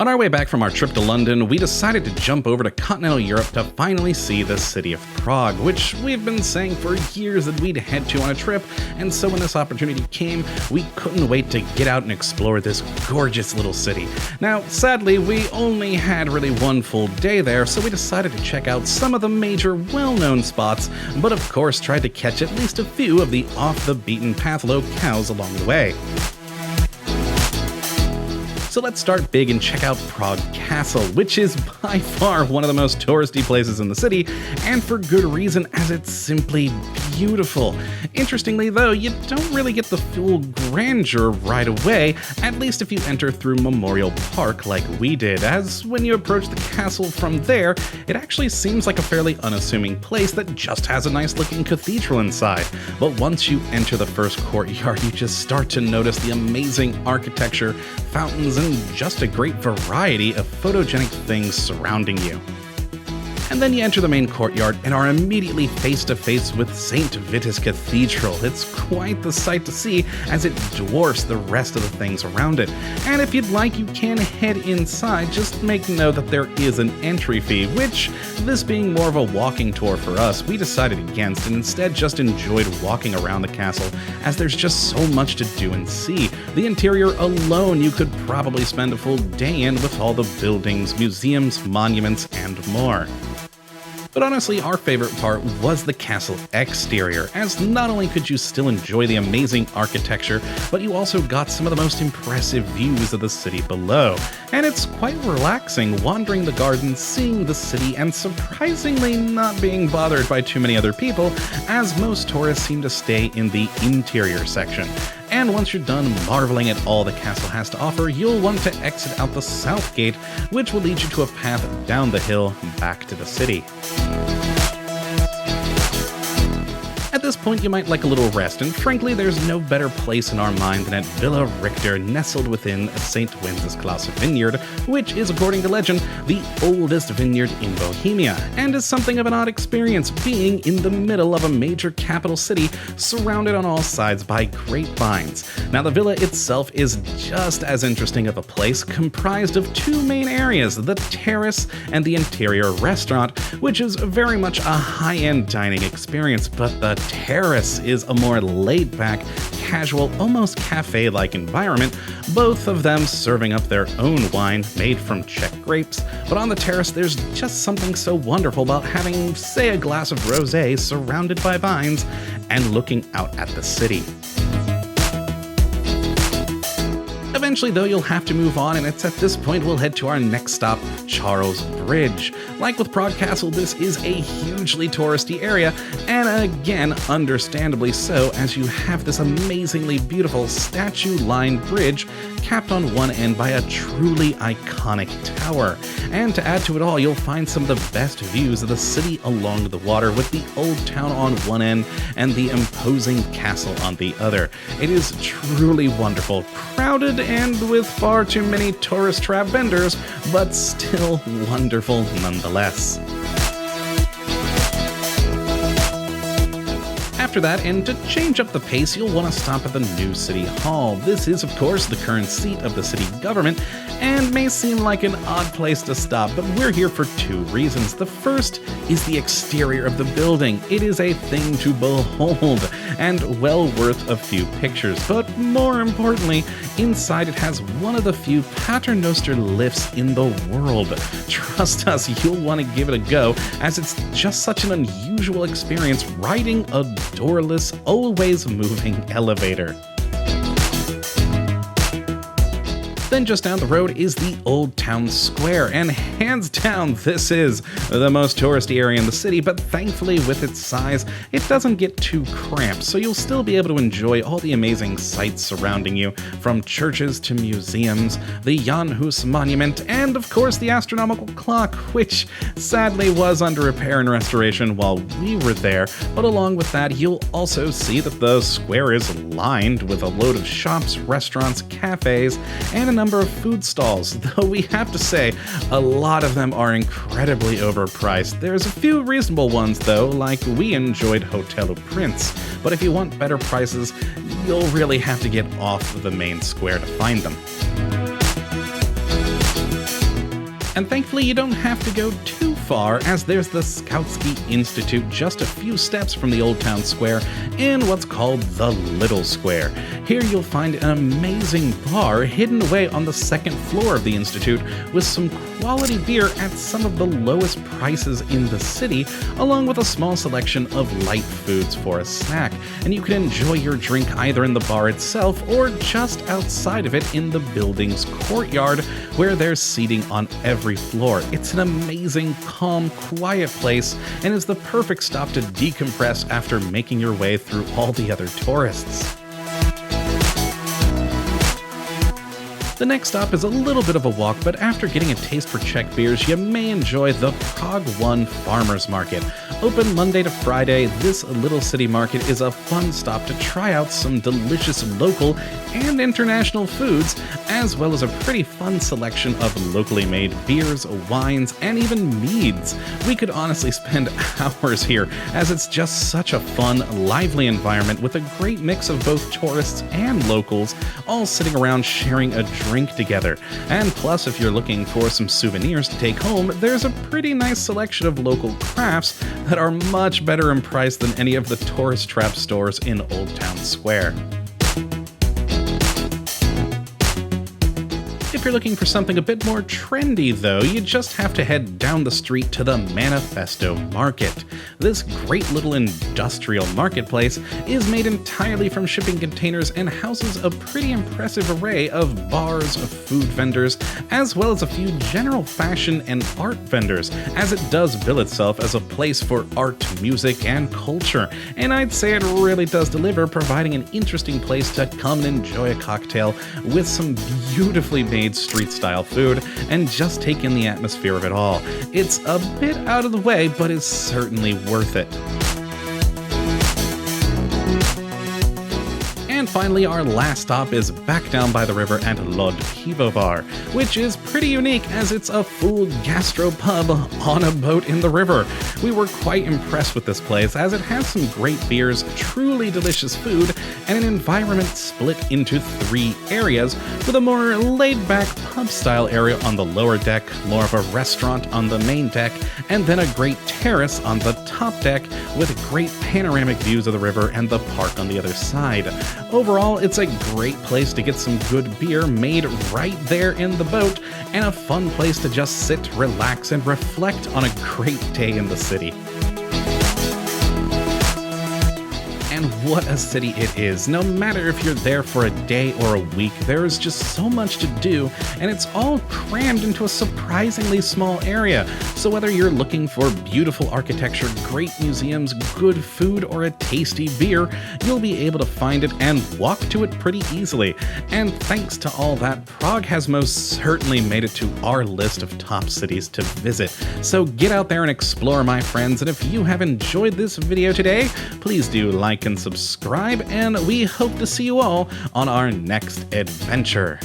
On our way back from our trip to London, we decided to jump over to continental Europe to finally see the city of Prague, which we've been saying for years that we'd head to on a trip, and so when this opportunity came, we couldn't wait to get out and explore this gorgeous little city. Now, sadly, we only had really one full day there, so we decided to check out some of the major well-known spots, but of course tried to catch at least a few of the off-the-beaten-path locales along the way. So let's start big and check out Prague Castle, which is by far one of the most touristy places in the city, and for good reason, as it's simply beautiful. Interestingly though, you don't really get the full grandeur right away, at least if you enter through Memorial Park like we did, as when you approach the castle from there, it actually seems like a fairly unassuming place that just has a nice looking cathedral inside. But once you enter the first courtyard, you just start to notice the amazing architecture, fountains, and just a great variety of photogenic things surrounding you. And then you enter the main courtyard and are immediately face to face with St. Vitus Cathedral. It's quite the sight to see, as it dwarfs the rest of the things around it. And if you'd like, you can head inside, just make note that there is an entry fee, which, this being more of a walking tour for us, we decided against and instead just enjoyed walking around the castle, as there's just so much to do and see. The interior alone you could probably spend a full day in, with all the buildings, museums, monuments, and more. But honestly, our favorite part was the castle exterior, as not only could you still enjoy the amazing architecture, but you also got some of the most impressive views of the city below. And it's quite relaxing wandering the gardens, seeing the city, and surprisingly not being bothered by too many other people, as most tourists seem to stay in the interior section. And once you're done marveling at all the castle has to offer, you'll want to exit out the south gate, which will lead you to a path down the hill back to the city. At this point, you might like a little rest, and frankly, there's no better place in our mind than at Villa Richter, nestled within St. Wenceslas Vineyard, which is, according to legend, the oldest vineyard in Bohemia, and is something of an odd experience, being in the middle of a major capital city, surrounded on all sides by grapevines. Now, the villa itself is just as interesting of a place, comprised of two main areas, the terrace and the interior restaurant, which is very much a high-end dining experience, but the terrace is a more laid-back, casual, almost cafe-like environment, both of them serving up their own wine made from Czech grapes. But on the terrace, there's just something so wonderful about having, say, a glass of rosé surrounded by vines and looking out at the city. Eventually, though, you'll have to move on, and it's at this point we'll head to our next stop, Charles Bridge. Like with Prague Castle, this is a hugely touristy area, and again, understandably so, as you have this amazingly beautiful statue-lined bridge capped on one end by a truly iconic tower. And to add to it all, you'll find some of the best views of the city along the water, with the old town on one end and the imposing castle on the other. It is truly wonderful, crowded and with far too many tourist trap vendors, but still wonderful nonetheless. After that, and to change up the pace, you'll want to stop at the new City Hall. This is, of course, the current seat of the city government, and may seem like an odd place to stop, but we're here for two reasons. The first is the exterior of the building. It is a thing to behold, and well worth a few pictures. But more importantly, inside it has one of the few paternoster lifts in the world. Trust us, you'll want to give it a go, as it's just such an unusual experience riding a doorless, always moving elevator. Then just down the road is the Old Town Square, and hands down, this is the most touristy area in the city, but thankfully with its size, it doesn't get too cramped, so you'll still be able to enjoy all the amazing sights surrounding you, from churches to museums, the Jan Hus Monument, and of course the astronomical clock, which sadly was under repair and restoration while we were there, but along with that, you'll also see that the square is lined with a load of shops, restaurants, cafes, and a number of food stalls, though we have to say, a lot of them are incredibly overpriced. There's a few reasonable ones though, like we enjoyed Hotel Prince, but if you want better prices, you'll really have to get off the main square to find them. And thankfully you don't have to go too far, as there's the Skautský Institut just a few steps from the Old Town Square in what's called the Little Square. Here you'll find an amazing bar hidden away on the second floor of the Institute with some quality beer at some of the lowest prices in the city, along with a small selection of light foods for a snack. And you can enjoy your drink either in the bar itself or just outside of it in the building's courtyard, where there's seating on every floor. It's an amazing, calm, quiet place and is the perfect stop to decompress after making your way through all the other tourists. The next stop is a little bit of a walk, but after getting a taste for Czech beers, you may enjoy the Prague 1 Farmers Market. Open Monday to Friday, this little city market is a fun stop to try out some delicious local and international foods, as well as a pretty fun selection of locally made beers, wines, and even meads. We could honestly spend hours here, as it's just such a fun, lively environment with a great mix of both tourists and locals, all sitting around sharing a drink together. And plus, if you're looking for some souvenirs to take home, there's a pretty nice selection of local crafts that are much better in price than any of the tourist trap stores in Old Town Square. If you're looking for something a bit more trendy, though, you just have to head down the street to the Manifesto Market. This great little industrial marketplace is made entirely from shipping containers and houses a pretty impressive array of bars, food vendors, as well as a few general fashion and art vendors, as it does bill itself as a place for art, music, and culture. And I'd say it really does deliver, providing an interesting place to come and enjoy a cocktail with some beautifully made street-style food and just take in the atmosphere of it all. It's a bit out of the way, but is certainly worth it. And finally, our last stop is back down by the river at Lod Pivovar, which is pretty unique as it's a full gastropub on a boat in the river. We were quite impressed with this place as it has some great beers, truly delicious food, and an environment split into 3 areas, with a more laid-back pub-style area on the lower deck, more of a restaurant on the main deck, and then a great terrace on the top deck with great panoramic views of the river and the park on the other side. Overall, it's a great place to get some good beer made right there in the boat, and a fun place to just sit, relax, and reflect on a great day in the city. And what a city it is. No matter if you're there for a day or a week, there is just so much to do, and it's all crammed into a surprisingly small area. So whether you're looking for beautiful architecture, great museums, good food, or a tasty beer, you'll be able to find it and walk to it pretty easily. And thanks to all that, Prague has most certainly made it to our list of top cities to visit. So get out there and explore, my friends, and if you have enjoyed this video today, please do like and subscribe, and we hope to see you all on our next adventure.